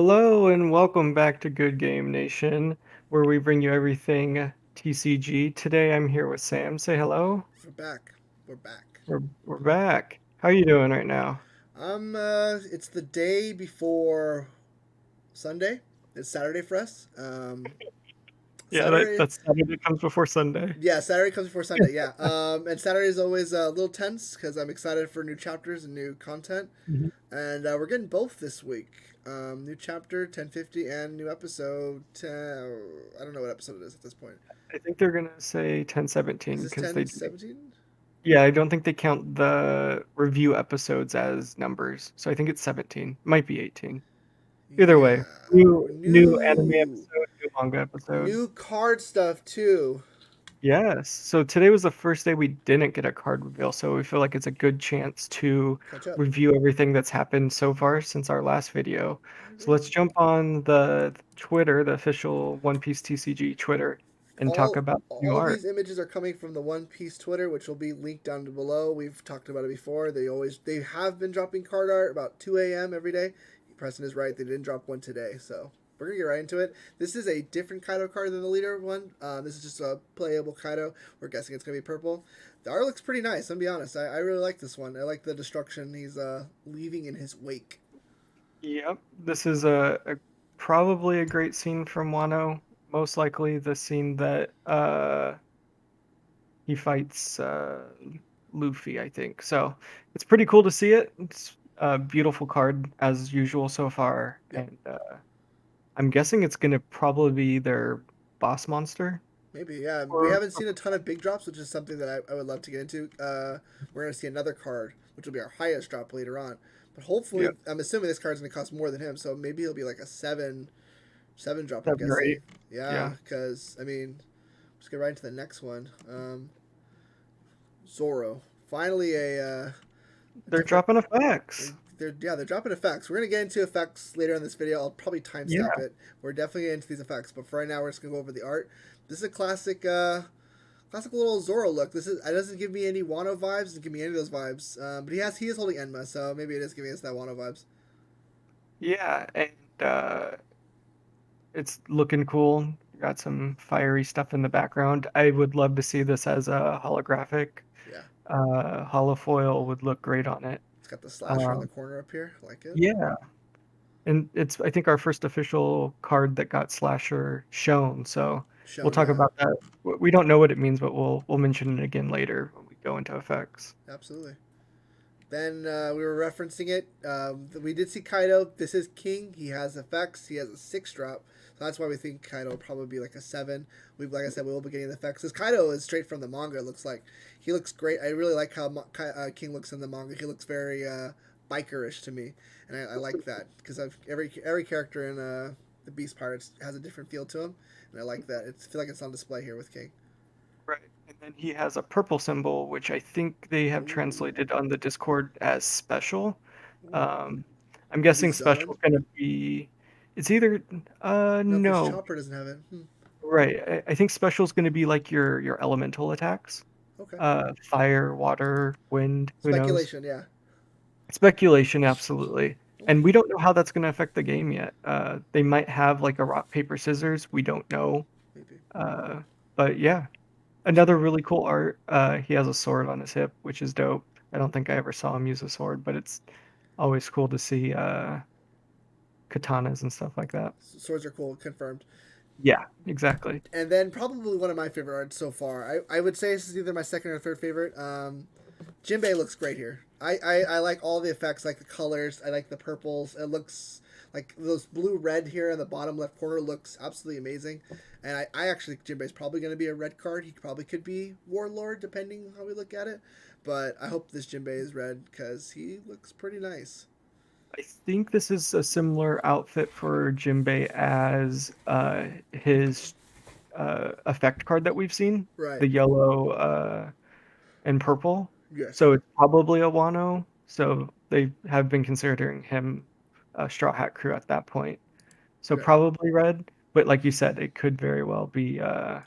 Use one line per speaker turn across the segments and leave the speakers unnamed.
Hello and welcome back to Good Game Nation, where we bring you everything TCG. Today I'm here with Sam. Say hello.
We're back. We're back.
We're back. How are you doing right now?
It's the day before Sunday. It's Saturday for us.
Yeah,
Saturday,
that's Saturday comes before Sunday.
yeah, Saturday comes before Sunday. Yeah. And Saturday is always a little tense because I'm excited for new chapters and new content.
Mhm.
And we're getting both this week. New chapter 1050 and new episode. I don't know what episode it is at this point.
I think they're gonna say
Is
1017
this
because they do.
1017?
Yeah, I don't think they count the review episodes as numbers, so I think it's 17. Might be 18. Either way,
Yeah.
new anime
New
episode, new manga episode.
new card stuff too.
Yes. So today was the first day we didn't get a card reveal, so we feel like it's a good chance to
Catch up.
review everything that's happened so far since our last video.
I
So
agree.
let's jump on the Twitter, the official One Piece TCG Twitter, and talk
all
about new
all of
art.
these images are coming from the One Piece Twitter, which will be linked down below. We've talked about it before. They have been dropping card art about 2 a.m. every day. Preston is right; they didn't drop one today, so we're gonna get right into it. This is a different Kaido card than the leader one. This is just a playable Kaido. We're guessing it's gonna be purple. The art looks pretty nice. I'm gonna be honest. I really like this one. I like the destruction he's leaving in his wake.
Yep, this is a probably a great scene from Wano. Most likely the scene that he fights Luffy, I think. So it's pretty cool to see it. It's a beautiful card as usual so far,
Yep.
and I'm guessing it's gonna probably be their boss monster.
Maybe, yeah. We
Or
haven't seen a ton of big drops, which is something that I would love to get into. We're going to see another card, which will be our highest drop later on. But
yeah,
hopefully, I'm assuming this card's going to cost more than him, so maybe he'll be like a seven drop. I'm
7 or 8.
guessing. Yeah,
Yeah,
because I mean, let's get right into the next one. Zoro, finally a
they're
different.
dropping effects.
They're dropping effects. We're gonna get into effects later in this video. I'll probably
Yeah,
timestamp it. We're definitely getting into these effects, but for right now, we're just gonna go over the art. This is a classic little Zoro look. It doesn't give me any Wano vibes. Doesn't give me any of those vibes. But he is holding Enma, so maybe it is giving us that Wano vibes.
yeah, and it's looking cool. Got some fiery stuff in the background. I would love to see this as a holographic.
Yeah,
Holofoil would look great on it.
it's got the slasher in the
Um,
corner up here. I like it.
yeah, and it's I think our first official card that got slasher shown. So we'll
Shown,
talk
yeah,
about that. We don't know what it means, but we'll mention it again later when we go into effects.
absolutely. Then we were referencing it. We did see Kaido. This is King. He has effects. He has a 6 drop. So that's why we think Kaido will probably be like a 7. Like I said, we will be getting the effects. Because Kaido is straight from the manga. It looks like he looks great. I really like how King looks in the manga. He looks very bikerish to me, and I like that because every character in the Beast Pirates has a different feel to him, and I like that. I feel like it's on display here with King.
Right. And then he has a purple symbol, which I think they have
Ooh,
translated on the Discord as special.
ooh.
Um, I'm
Is he
guessing special
zoned?
is gonna be. It's either
No, because
no.
Chopper doesn't have it.
Right. I think special is gonna be like your elemental attacks.
Okay.
Fire, water, wind, who knows?
Speculation, yeah.
Speculation, absolutely. And
Okay.
we don't know how that's gonna affect the game yet. They might have like a rock, paper, scissors. We don't know.
Maybe.
Uh, but yeah, another really cool art. He has a sword on his hip, which is dope. I don't think I ever saw him use a sword, but it's always cool to see katanas and stuff like that.
Swords are cool, confirmed.
Yeah, exactly.
And then probably one of my favorite arts so far. I would say this is either my second or third favorite. Jinbei looks great here. I like all the effects, like the colors. I like the purples. It looks like those blue red here in the bottom left corner looks absolutely amazing. And I actually think Jinbei's probably going to be a red card. He probably could be Warlord depending how we look at it. But I hope this Jinbei is red because he looks pretty nice.
I think this is a similar outfit for Jinbei as his effect card that we've seen,
Right.
the yellow and purple.
Yes.
So it's probably a Wano. So they have been considering him a Straw Hat Crew at that point. So
Right.
probably red, but like you said, it could very well be
Yeah.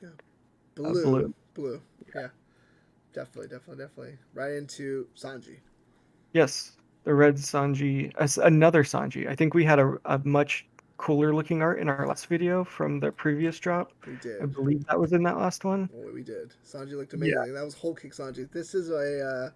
blue.
Blue. Blue. Yeah. Definitely. Right into Sanji.
Yes, the red Sanji, another Sanji. I think we had a much cooler looking art in our last video from the previous drop.
We
I
did.
believe that was in that last one.
Oh, we did. Sanji looked
Yeah,
amazing. That was whole kick Sanji. This is a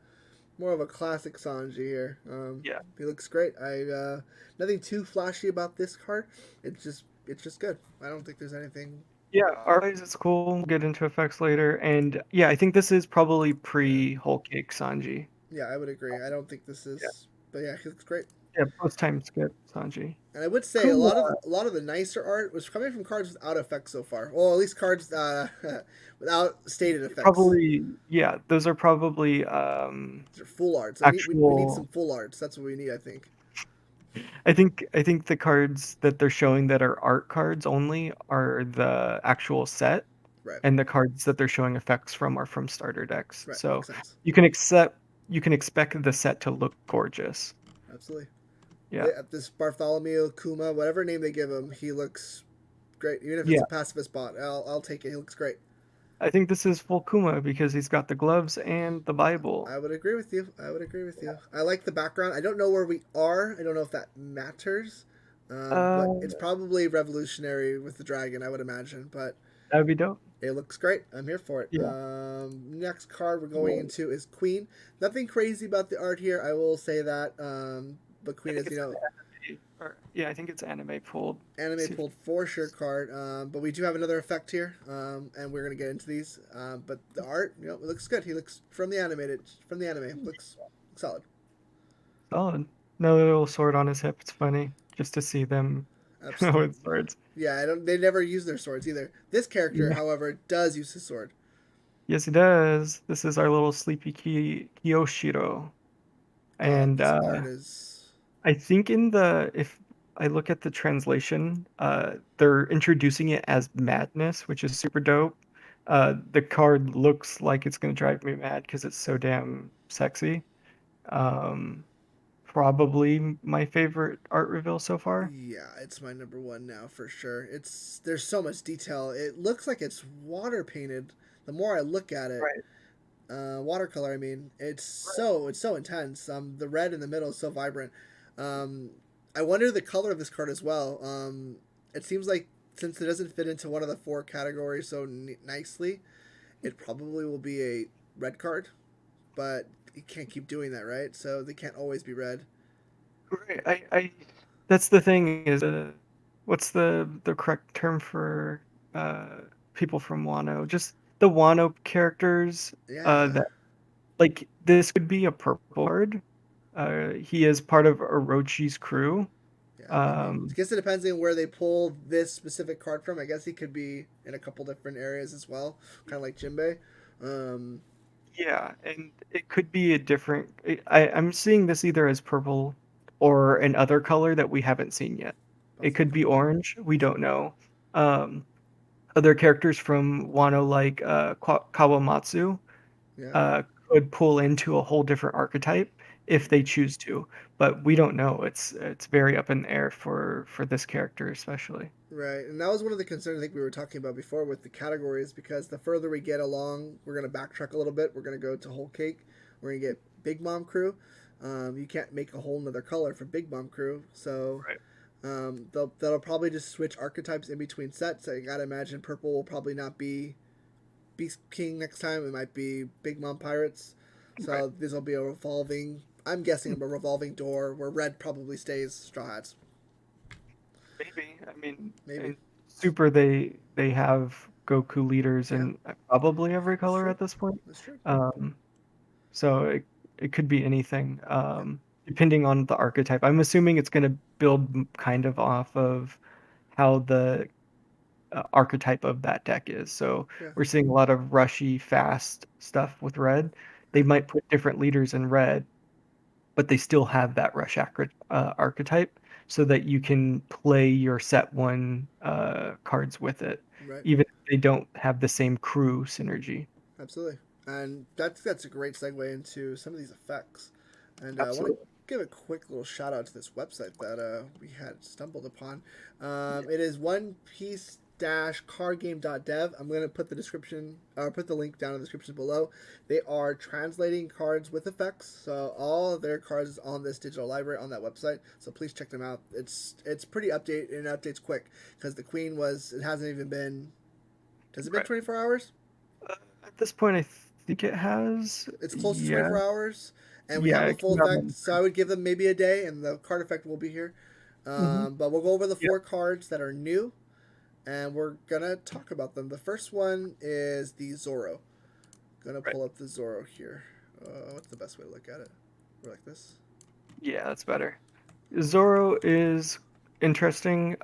more of a classic Sanji here.
yeah,
He looks great. I nothing too flashy about this card. It's just good. I don't think there's anything.
yeah. Art-wise, it's cool. We'll get into effects later, and yeah, I think this is probably
Yeah,
pre Whole Cake Sanji.
yeah, I would agree. I don't think this
Yeah,
is, but yeah, he looks great.
yeah, post time skip Sanji.
And I would say
Cool.
a lot of the nicer art was coming from cards without effects so far. Well, at least cards without stated effects.
Probably, yeah. Those are probably
These are full arts. We need some
actual.
full arts. That's what we need, I think.
I think the cards that they're showing that are art cards only are the actual set,
Right,
and the cards that they're showing effects from are from starter decks.
right,
So
makes sense.
you can accept you can expect the set to look gorgeous.
Absolutely.
Yeah.
This Bartholomew Kuma, whatever name they give him, he looks great. Even if it's
Yeah.
a pacifist bot, I'll take it. He looks great.
I think this is full Kuma because he's got the gloves and the Bible.
I would agree with you. I would agree with you. I like the background. I don't know where we are. I don't know if that matters. But
Uh,
it's probably revolutionary with the dragon, I would imagine. But
that would be dope.
it looks great. I'm here for it.
Yeah.
Next card we're going
Well,
into is Queen. Nothing crazy about the art here. I will say that. But
I
Queen
think
is,
it's an anime, or yeah, I think it's anime pulled.
anime
See if
pulled for sure card. But we do have another effect here, and we're gonna get into these. But the art, it looks good. He looks from the anime. Looks solid.
solid. No little sword on his hip. It's funny just to see them with
Absolutely.
swords.
Yeah, I don't. They never use their swords either. This character,
Yeah.
however, does use his sword.
Yes, he does. This is our little sleepy Kiyoshiro. And
This art is.
I think in the if I look at the translation, they're introducing it as madness, which is super dope. The card looks like it's gonna drive me mad because it's so damn sexy. Um, Probably my favorite art reveal so far.
Yeah, it's my number one now for sure. It's there's so much detail. It looks like it's water painted. The more I look at it,
Right.
watercolor. I mean, it's so intense. The red in the middle is so vibrant. Um, I wonder the color of this card as well. It seems like since it doesn't fit into one of the four categories so nicely, it probably will be a red card. But you can't keep doing that, right? So they can't always be red.
Right. That's the thing is, what's the correct term for uh people from Wano? Just the Wano characters.
Yeah,
That like this could be a purple card. He is part of Orochi's crew.
yeah, maybe. I
Um,
guess it depends on where they pull this specific card from. I guess he could be in a couple different areas as well, kind of like Jinbei. Um,
yeah, and it could be a different. I'm seeing this either as purple or another color that we haven't seen yet. It
possibly.
could be orange. We don't know. Um, Other characters from Wano, like Kawamatsu,
Yeah,
uh, could pull into a whole different archetype if they choose to, but we don't know. It's very up in the air for this character especially.
right. And that was one of the concerns I think we were talking about before with the categories because the further we get along, we're going to backtrack a little bit. We're going to go to Whole Cake. We're going to get Big Mom Crew. You can't make a whole nother color for Big Mom Crew. So
Right.
that'll probably just switch archetypes in between sets. I got to imagine purple will probably not be Beast King next time. It might be Big Mom Pirates.
Right.
So this will be a revolving. I'm guessing a revolving door where red probably stays Straw Hats.
Maybe. I mean,
Maybe
in Super they have Goku leaders
yeah,
in probably every
that's
color
true.
at this point.
That's true.
Um, so it could be anything,
Yeah,
depending on the archetype. I'm assuming it's going to build kind of off of how the archetype of that deck is. So
yeah,
we're seeing a lot of rushy, fast stuff with red. They
right,
might put different leaders in red, but they still have that archetype so that you can play your set one cards with it,
right.
even if they don't have the same crew synergy.
Absolutely. And that's a great segue into some of these effects. And I want to
Absolutely.
give a quick little shout out to this website that we had stumbled upon. It is One Piece cardgame.dev. I'm going to put the description or put the link down in the description below. They are translating cards with effects, so all of their cards is on this digital library on that website. So please check them out. It's pretty update and it updates quick because the Queen was it hasn't even been has it been
Right.
24 hours?
At this point, I think it has.
It's close to
Yeah.
24 hours, and we
Yeah,
have the
it
full
came out
effect.
on.
So I would give them maybe a day, and the card effect will be here.
Mm-hmm.
But we'll go over the
Yep.
four cards that are new, and we're gonna talk about them. The first one is the Zorro. Gonna
Right.
pull up the Zorro here. What's the best way to look at it? Or like this?
Yeah, that's better. Zoro is interesting.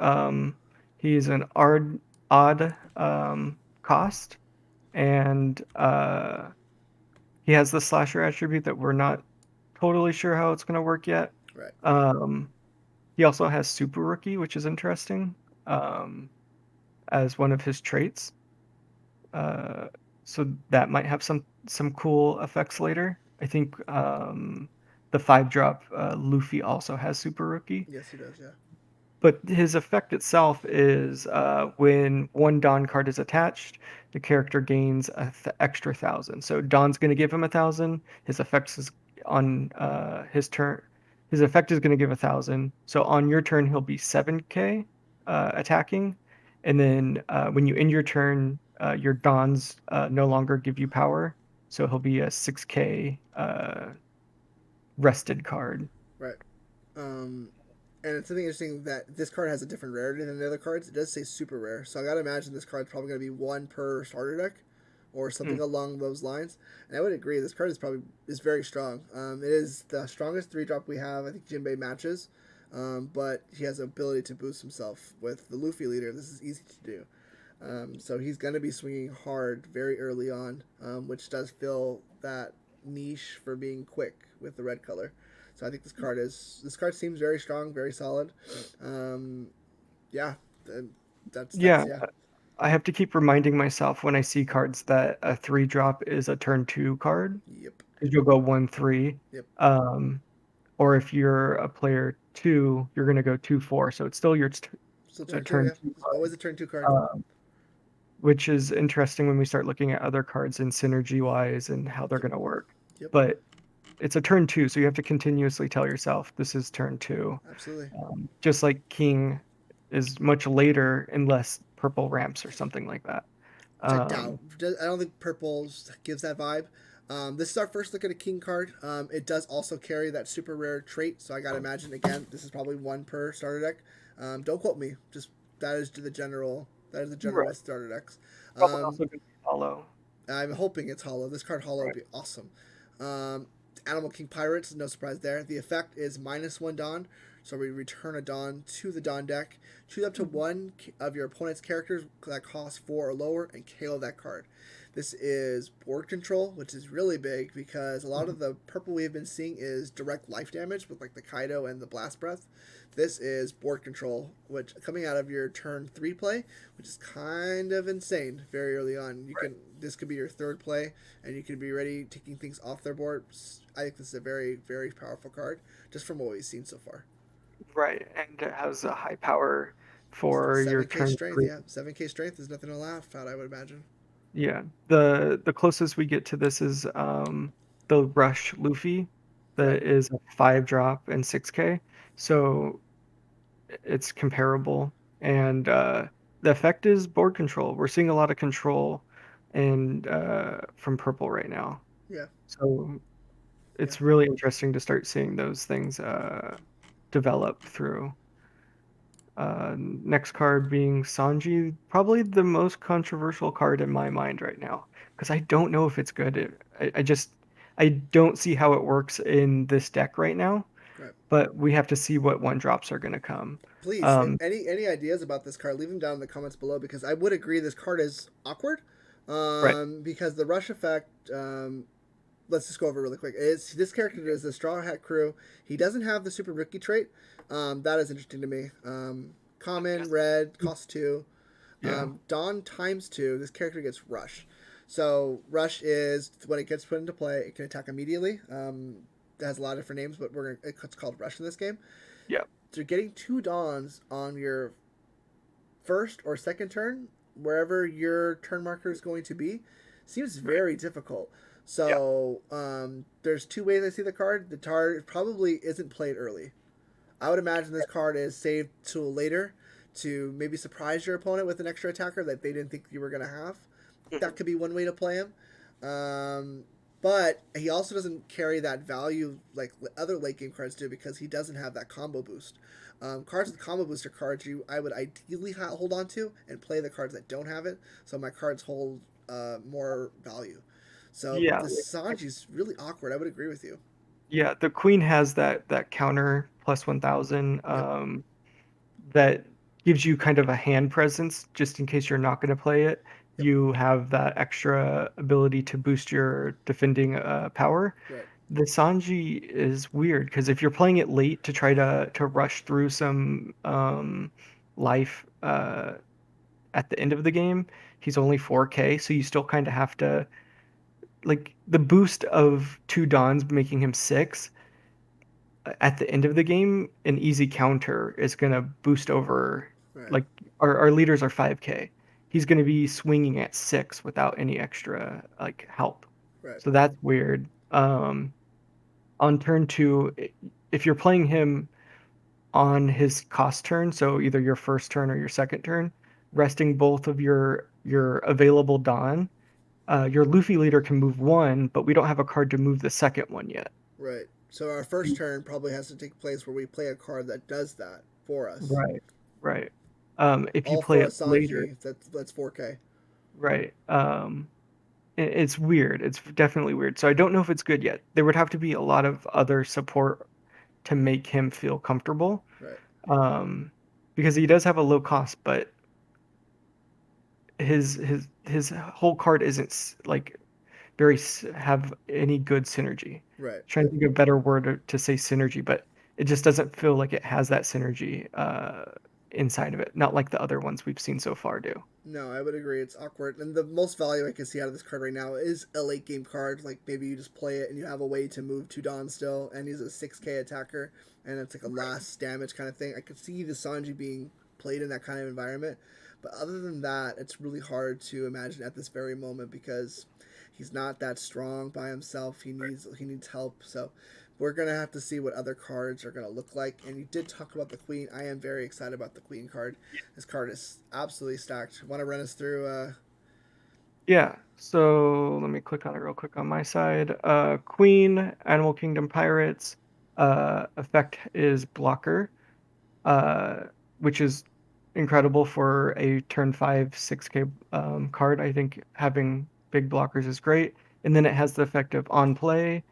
He's an odd cost, and he has the slasher attribute that we're not totally sure how it's going to work yet.
Right.
Um, he also has Super Rookie, which is interesting, um, as one of his traits. Uh, so that might have some cool effects later. I think the 5 drop Luffy also has Super Rookie.
Yes, he does. Yeah.
But his effect itself is when one Dawn card is attached, the character gains extra 1,000. So Dawn's going to give him 1,000. His effects is on his turn. His effect is going to give 1,000. So on your turn, he'll be 7K attacking, and then when you end your turn, your Dawns no longer give you power. So he'll be a 6K rested card.
Right. Um, and it's something interesting that this card has a different rarity than the other cards. It does say super rare, so I gotta imagine this card's probably gonna be one per starter deck, or
Hmm.
something along those lines. And I would agree, this card is very strong. It is the strongest 3 drop we have. I think Jinbei matches, but he has the ability to boost himself with the Luffy leader. This is easy to do. So he's going to be swinging hard very early on, which does fill that niche for being quick with the red color. So I think this card seems very strong, very solid. Um, yeah, that's
Yeah,
yeah.
I have to keep reminding myself when I see cards that a 3 drop is a turn 2 card
Yep,
because you'll go 1 3.
yep.
Um, or if you're a player 2, you're gonna go 2 4. So it's still
Still
a
turn two.
turn
Yeah,
2
it's
card,
always a turn 2 card.
um, which is interesting when we start looking at other cards in synergy wise and how they're
Yep,
gonna work.
yep.
But it's a turn 2, so you have to continuously tell yourself this is turn 2.
Absolutely.
Just like King is much later unless purple ramps or something like that.
Which I doubt.
Um,
I don't think purple gives that vibe. This is our first look at a king card. It does also carry that super rare trait, so I gotta imagine again this is probably one per starter deck. Don't quote me. Just that is the general. That is the general
right.
with starter decks.
Probably
Um,
also going to be hollow.
I'm hoping it's hollow. This card hollow would
Right.
be awesome. Um, Animal King Pirates, no surprise there. The effect is -1 Dawn, so we return a Dawn to the Dawn deck. Choose up to
Mhm.
one of your opponent's characters that cost 4 or lower and KO that card. This is board control, which is really big because a lot
Mhm.
of the purple we've been seeing is direct life damage with like the Kaido and the Blast Breath. This is board control, which coming out of your turn 3 play, which is kind of insane very early on.
Right.
This could be your third play and you can be ready taking things off their board. I think this is a very, very powerful card just from what we've seen so far.
Right. And it has a high power for your
7K
turn
strength,
3.
yeah. 7K strength is nothing to laugh at, I would imagine.
Yeah. The closest we get to this is the Rush Luffy
Right.
that is a 5 drop and 6K. So it's comparable. And the effect is board control. We're seeing a lot of control and from purple right now.
Yeah.
So
Yeah.
it's really interesting to start seeing those things develop through. Next card being Sanji, probably the most controversial card in my mind right now, because I don't know if it's good. I don't see how it works in this deck right now,
Right.
but we have to see what 1 drops are going to come.
Please,
Um,
any ideas about this card, leave them down in the comments below because I would agree this card is awkward.
right.
Because the rush effect, let's just go over it really quick. Is this character is the Straw Hat Crew? He doesn't have the Super Rookie trait. That is interesting to me.
I
Common,
guess.
red, cost 2.
Yeah.
Dawn times 2. This character gets Rush. So Rush is when it gets put into play, it can attack immediately. It has a lot of different names, but it's called Rush in this game.
Yeah.
So you're getting 2 Dawns on your first or second turn, wherever your turn marker is going to be, seems
Right.
very difficult.
Yeah.
So there's two ways I see the card. The card probably isn't played early. I would imagine this card is saved till later to maybe surprise your opponent with an extra attacker that they didn't think you were going to have. That
Mhm.
could be one way to play him. Um, but he also doesn't carry that value like other late game cards do because he doesn't have that combo boost. Cards with combo booster cards, I would ideally hold on to and play the cards that don't have it, so my cards hold more value. So
Yeah.
the Sanji's really awkward. I would agree with you.
Yeah. The queen has that counter plus 1000
Yep.
that gives you kind of a hand presence just in case you're not going to play it.
Yep.
You have that extra ability to boost your defending power.
Right.
The Sanji is weird because if you're playing it late to try to rush through some life at the end of the game, he's only 4K, so you still kind of have to like the boost of two Dons making him six at the end of the game. An easy counter is gonna boost over
Right.
like our leaders are 5K. He's gonna be swinging at six without any extra like help.
Right.
So that's weird. On turn two, if you're playing him on his cost turn, so either your first turn or your second turn, resting both of your available Dawn, your Luffy leader can move one, but we don't have a card to move the second one yet.
Right. So our first turn probably has to take place where we play a card that does that for us.
Right, right. If you
All
play
for a
it later,
Sanji. That's 4K.
right? It's weird. It's definitely weird. So I don't know if it's good yet. There would have to be a lot of other support to make him feel comfortable.
Right.
Um, because he does have a low cost, but his whole card isn't like very have any good synergy.
Right.
Trying to think of a better word to say synergy, but it just doesn't feel like it has that synergy inside of it. Not like the other ones we've seen so far do.
No, I would agree. It's awkward. And the most value I can see out of this card right now is a late game card. Like maybe you just play it and you have a way to move to Don still, and he's a 6K attacker, and it's like a last damage kind of thing. I could see the Sanji being played in that kind of environment. But other than that, it's really hard to imagine at this very moment because he's not that strong by himself. He needs help. So we're gonna have to see what other cards are gonna look like. And you did talk about the Queen. I am very excited about the Queen card. This card is absolutely stacked. Want to run us through?
Yeah, so let me click on it real quick on my side. Queen, Animal Kingdom Pirates, effect is blocker, uh, which is incredible for a turn 5 6K card. I think having big blockers is great. And then it has the effect of on play,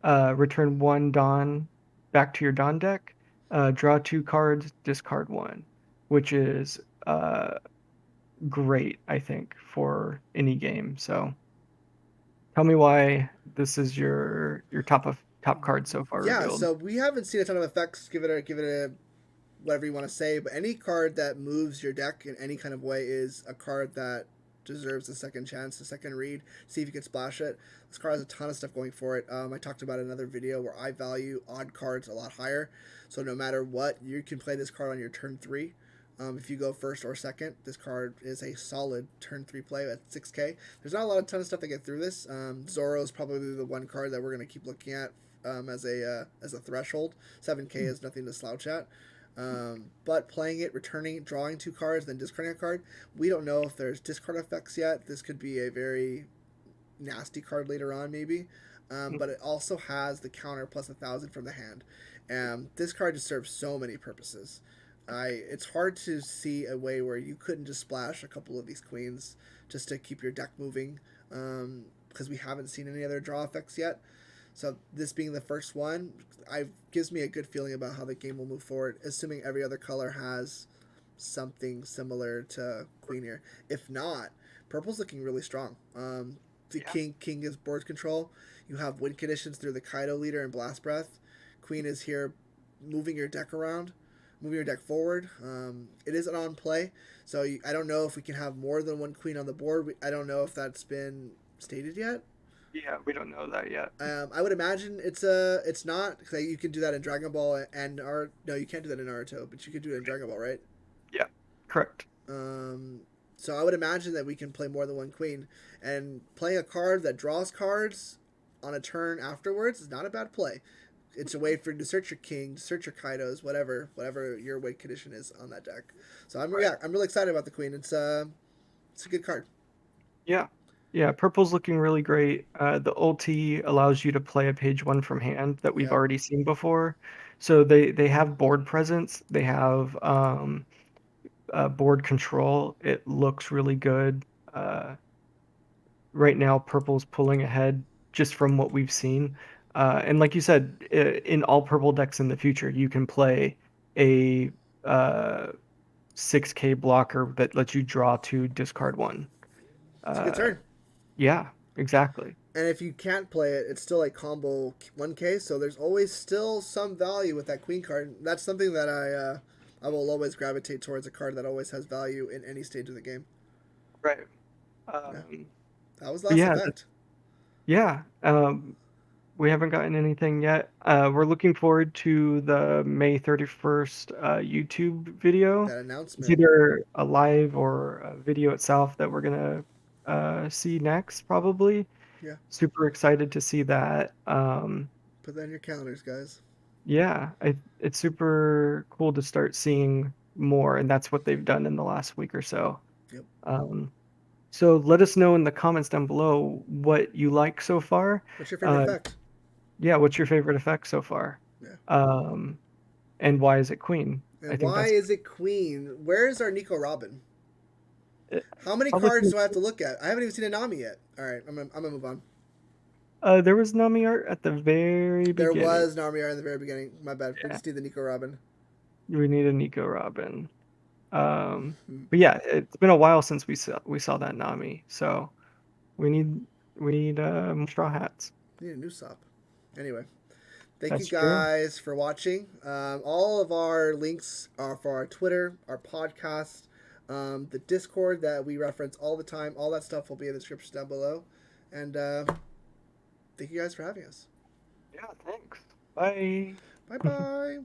return one Dawn back to your Dawn deck, draw two cards, discard one, which is great, I think, for any game. So tell me why this is your top card so far
Yeah,
revealed.
so we haven't seen a ton of effects. Give it a whatever you want to say, but any card that moves your deck in any kind of way is a card that deserves a second chance, a second read. See if you can splash it. This card has a ton of stuff going for it. I talked about it in another video where I value odd cards a lot higher. So no matter what, you can play this card on your turn three. If you go first or second, this card is a solid turn three play at 6K. There's not a lot of ton of stuff to get through this. Zoro is probably the one card that we're going to keep looking at as a threshold. 7K is nothing to slouch at. But playing it, returning, drawing two cards, then discarding a card, we don't know if there's discard effects yet. This could be a very nasty card later on, maybe. But it also has the counter plus 1,000 from the hand. This card just serves so many purposes. It's hard to see a way where you couldn't just splash a couple of these queens just to keep your deck moving, because we haven't seen any other draw effects yet. So this being the first one, I gives me a good feeling about how the game will move forward, assuming every other color has something similar to Queen here. If not, purple's looking really strong. The
Yeah.
King is board control. You have win conditions through the Kaido leader and Blast Breath. Queen is here, moving your deck around, moving your deck forward. It is an on play, so I don't know if we can have more than one Queen on the board. I don't know if that's been stated yet.
Yeah, we don't know that yet.
I would imagine it's not because you can do that in Dragon Ball and no, you can't do that in Naruto, but you could do it in Dragon Ball, right?
Yeah, correct.
Um, so I would imagine that we can play more than one queen, and playing a card that draws cards on a turn afterwards is not a bad play. It's a way for you to search your king, to search your Kaidos, whatever your win condition is on that deck. So
Right.
I'm really excited about the queen. It's a good card.
Yeah. Yeah, purple's looking really great. The ulti allows you to play a page one from hand that we've
Yep.
already seen before. So they have board presence. They have board control. It looks really good. Right now, purple's pulling ahead just from what we've seen. And like you said, in all purple decks in the future, you can play a 6K blocker that lets you draw two, discard one.
It's a good
Uh,
turn.
yeah, exactly.
And if you can't play it, it's still like combo 1K. So there's always still some value with that queen card. That's something that I will always gravitate towards, a card that always has value in any stage of the game.
Right.
Yeah,
Um,
that was
but
last
yeah,
effect.
yeah. We haven't gotten anything yet. We're looking forward to the May 31st YouTube video.
That
It's
announcement.
either a live or a video itself that we're gonna see next, probably.
Yeah,
Super excited to see that.
put that in your calendars, guys.
Yeah, it's super cool to start seeing more, and that's what they've done in the last week or so.
Yep.
Um, so let us know in the comments down below what you like so far.
What's your favorite
Uh,
effect?
yeah, what's your favorite effect so far?
Yeah.
Um, and why is it Queen? I
And
think
why
that's
is it Queen? Where's our Nico Robin?
it.
How many
Probably.
cards do I have to look at? I haven't even seen a Nami yet. All right, I'm gonna move on.
There was Nami art at the very
There
beginning.
was Nami in the very beginning. My bad. We
Yeah,
just need the Nico Robin.
we need a Nico Robin. Um,
Hmm.
but yeah, it's been a while since we saw that Nami, so we need we need more straw hats.
We need a new sop. Anyway, thank you
That's true.
guys for watching. All of our links are for our Twitter, our podcast, the Discord that we reference all the time. All that stuff will be in the description down below. And thank you guys for having us.
Yeah, thanks. Bye.
Bye bye.